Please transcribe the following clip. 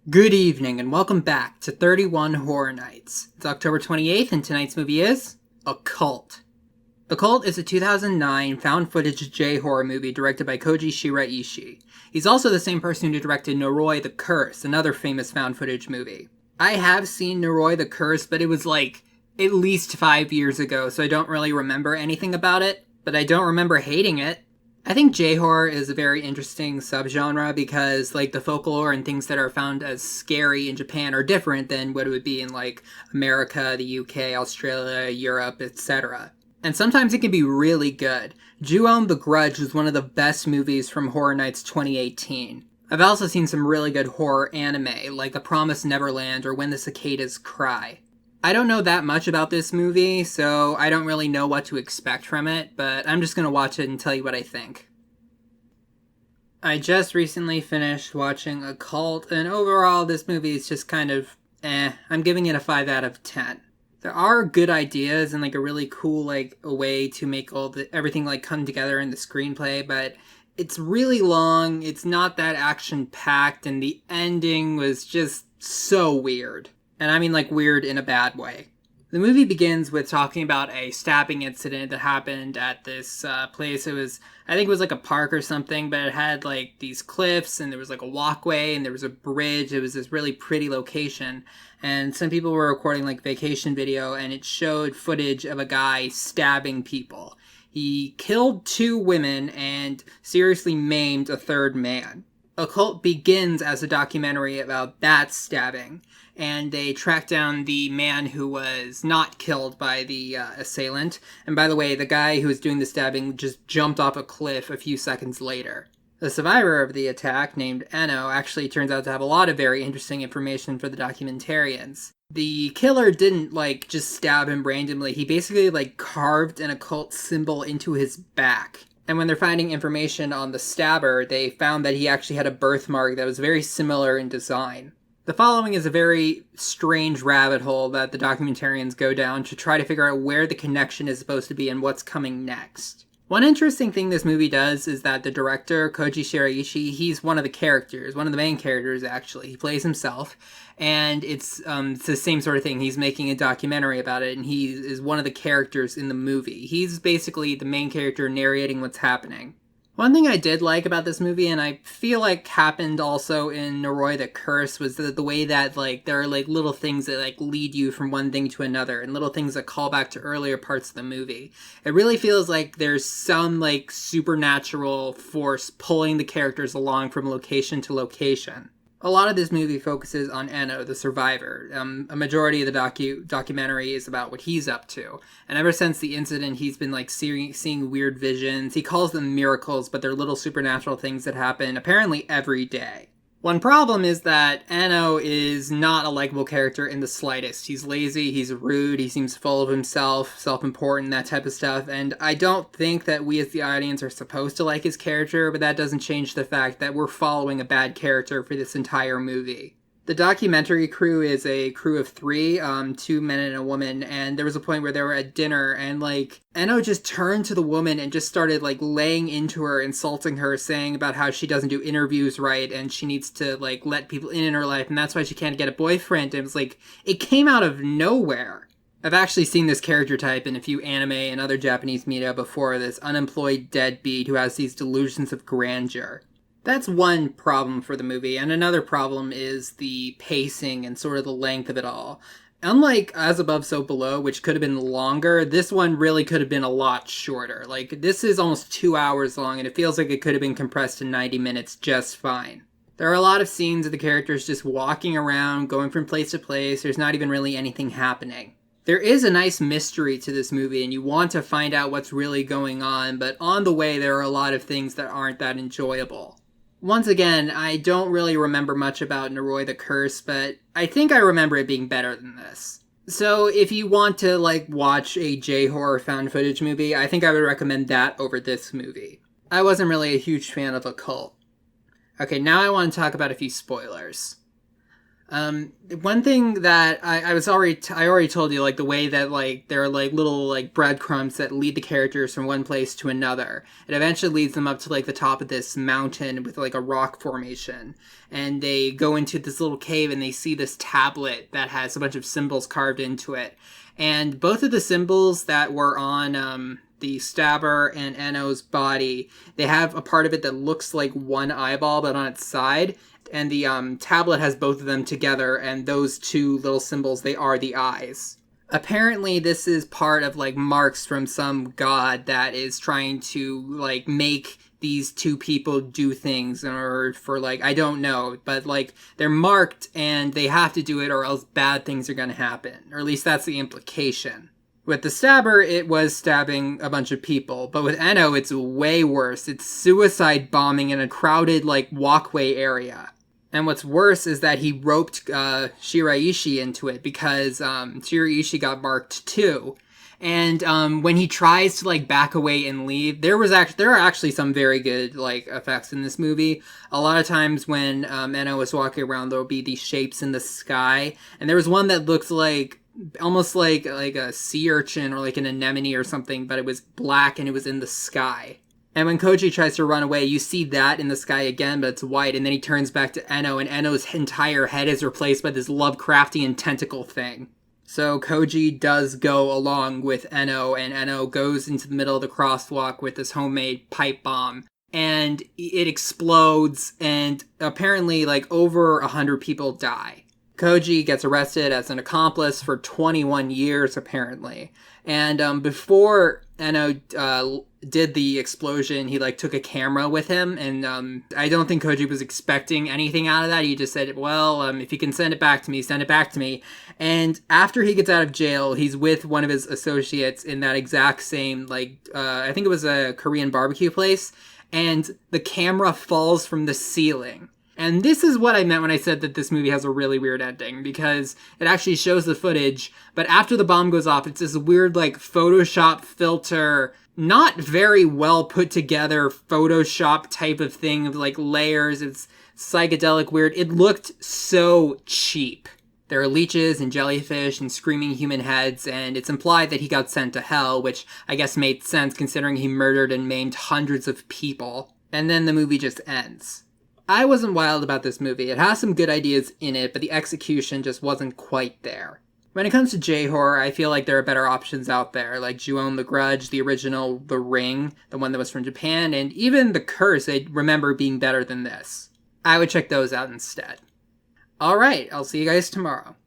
Good evening and welcome back to 31 Horror Nights. It's October 28th and tonight's movie is Occult. Occult is a 2009 found-footage J-horror movie directed by Koji Shiraishi. He's also the same person who directed Noroi the Curse, another famous found-footage movie. I have seen Noroi the Curse, but it was like at least 5 years ago, so I don't really remember anything about it, but I don't remember hating it. I think J-horror is a very interesting subgenre because, like, the folklore and things that are found as scary in Japan are different than what it would be in, like, America, the UK, Australia, Europe, etc. And sometimes it can be really good. Ju-On the Grudge was one of the best movies from Horror Nights 2018. I've also seen some really good horror anime, like The Promised Neverland or When the Cicadas Cry. I don't know that much about this movie, so I don't really know what to expect from it, but I'm just gonna watch it and tell you what I think. I just recently finished watching Occult, and overall this movie is just kind of I'm giving it a 5 out of 10. There are good ideas and like a really cool like a way to make everything like come together in the screenplay, but it's really long, it's not that action-packed, and the ending was just so weird. And I mean like weird in a bad way. The movie begins with talking about a stabbing incident that happened at this place. I think it was like a park or something, but it had like these cliffs and there was like a walkway and there was a bridge. It was this really pretty location. And some people were recording like vacation video and it showed footage of a guy stabbing people. He killed 2 women and seriously maimed a 3rd man. Occult begins as a documentary about that stabbing, and they track down the man who was not killed by the assailant. And by the way, the guy who was doing the stabbing just jumped off a cliff a few seconds later. The survivor of the attack, named Eno, actually turns out to have a lot of very interesting information for the documentarians. The killer didn't, like, just stab him randomly. He basically, like, carved an occult symbol into his back. And when they're finding information on the stabber, they found that he actually had a birthmark that was very similar in design. The following is a very strange rabbit hole that the documentarians go down to try to figure out where the connection is supposed to be and what's coming next. One interesting thing this movie does is that the director, Koji Shiraishi, he's one of the main characters actually. He plays himself, and it's the same sort of thing. He's making a documentary about it, and he is one of the characters in the movie. He's basically the main character narrating what's happening. One thing I did like about this movie, and I feel like happened also in Noroi the Curse, was the way that like there are like little things that like lead you from one thing to another, and little things that call back to earlier parts of the movie. It really feels like there's some like supernatural force pulling the characters along from location to location. A lot of this movie focuses on Eno, the survivor. A majority of the documentary is about what he's up to. And ever since the incident, he's been like seeing weird visions. He calls them miracles, but they're little supernatural things that happen apparently every day. One problem is that Eno is not a likable character in the slightest. He's lazy, he's rude, he seems full of himself, self-important, that type of stuff, and I don't think that we as the audience are supposed to like his character, but that doesn't change the fact that we're following a bad character for this entire movie. The documentary crew is a crew of 3, 2 men and a woman, and there was a point where they were at dinner, and, like, Eno just turned to the woman and just started, like, laying into her, insulting her, saying about how she doesn't do interviews right, and she needs to, like, let people in her life, and that's why she can't get a boyfriend, and it was like, it came out of nowhere. I've actually seen this character type in a few anime and other Japanese media before, this unemployed deadbeat who has these delusions of grandeur. That's one problem for the movie, and another problem is the pacing and sort of the length of it all. Unlike As Above, So Below, which could have been longer, this one really could have been a lot shorter. Like, this is almost 2 hours long, and it feels like it could have been compressed to 90 minutes just fine. There are a lot of scenes of the characters just walking around, going from place to place. There's not even really anything happening. There is a nice mystery to this movie, and you want to find out what's really going on, but on the way there are a lot of things that aren't that enjoyable. Once again, I don't really remember much about Noroi the Curse, but I think I remember it being better than this. So if you want to, like, watch a J-horror found footage movie, I think I would recommend that over this movie. I wasn't really a huge fan of Occult. Okay, now I want to talk about a few spoilers. One thing that I already told you, like the way that like there are like little like breadcrumbs that lead the characters from one place to another. It eventually leads them up to like the top of this mountain with like a rock formation, and they go into this little cave and they see this tablet that has a bunch of symbols carved into it, and both of the symbols that were on the Stabber and Enno's body, they have a part of it that looks like one eyeball but on its side, and the tablet has both of them together, and those two little symbols, they are the eyes. Apparently this is part of like marks from some god that is trying to like make these two people do things in order for like, I don't know, but like they're marked and they have to do it or else bad things are going to happen, or at least that's the implication. With the Stabber, it was stabbing a bunch of people, but with Enno, it's way worse. It's suicide bombing in a crowded, like, walkway area. And what's worse is that he roped Shiraishi into it because Shiraishi got marked too. And when he tries to like back away and leave, there are actually some very good like effects in this movie. A lot of times when Enno is walking around, there'll be these shapes in the sky, and there was one that looks like almost like a sea urchin or like an anemone or something, but it was black and it was in the sky. And when Koji tries to run away, you see that in the sky again, but it's white, and then he turns back to Enno, and Enno's entire head is replaced by this Lovecraftian tentacle thing. So Koji does go along with Enno, and Enno goes into the middle of the crosswalk with this homemade pipe bomb, and it explodes, and apparently like over 100 people die. Koji gets arrested as an accomplice for 21 years, apparently. And before Enno did the explosion, he like took a camera with him, and I don't think Koji was expecting anything out of that. He just said, well, if you can send it back to me, send it back to me. And after he gets out of jail, he's with one of his associates in that exact same, like, I think it was a Korean barbecue place, and the camera falls from the ceiling. And this is what I meant when I said that this movie has a really weird ending, because it actually shows the footage, but after the bomb goes off, it's this weird, like, Photoshop filter, not very well put together Photoshop type of thing of, like, layers. It's psychedelic weird. It looked so cheap. There are leeches and jellyfish and screaming human heads, and it's implied that he got sent to hell, which I guess made sense considering he murdered and maimed hundreds of people. And then the movie just ends. I wasn't wild about this movie. It has some good ideas in it, but the execution just wasn't quite there. When it comes to J-horror, I feel like there are better options out there, like Ju-On the Grudge, the original The Ring, the one that was from Japan, and even The Curse I remember being better than this. I would check those out instead. Alright, I'll see you guys tomorrow.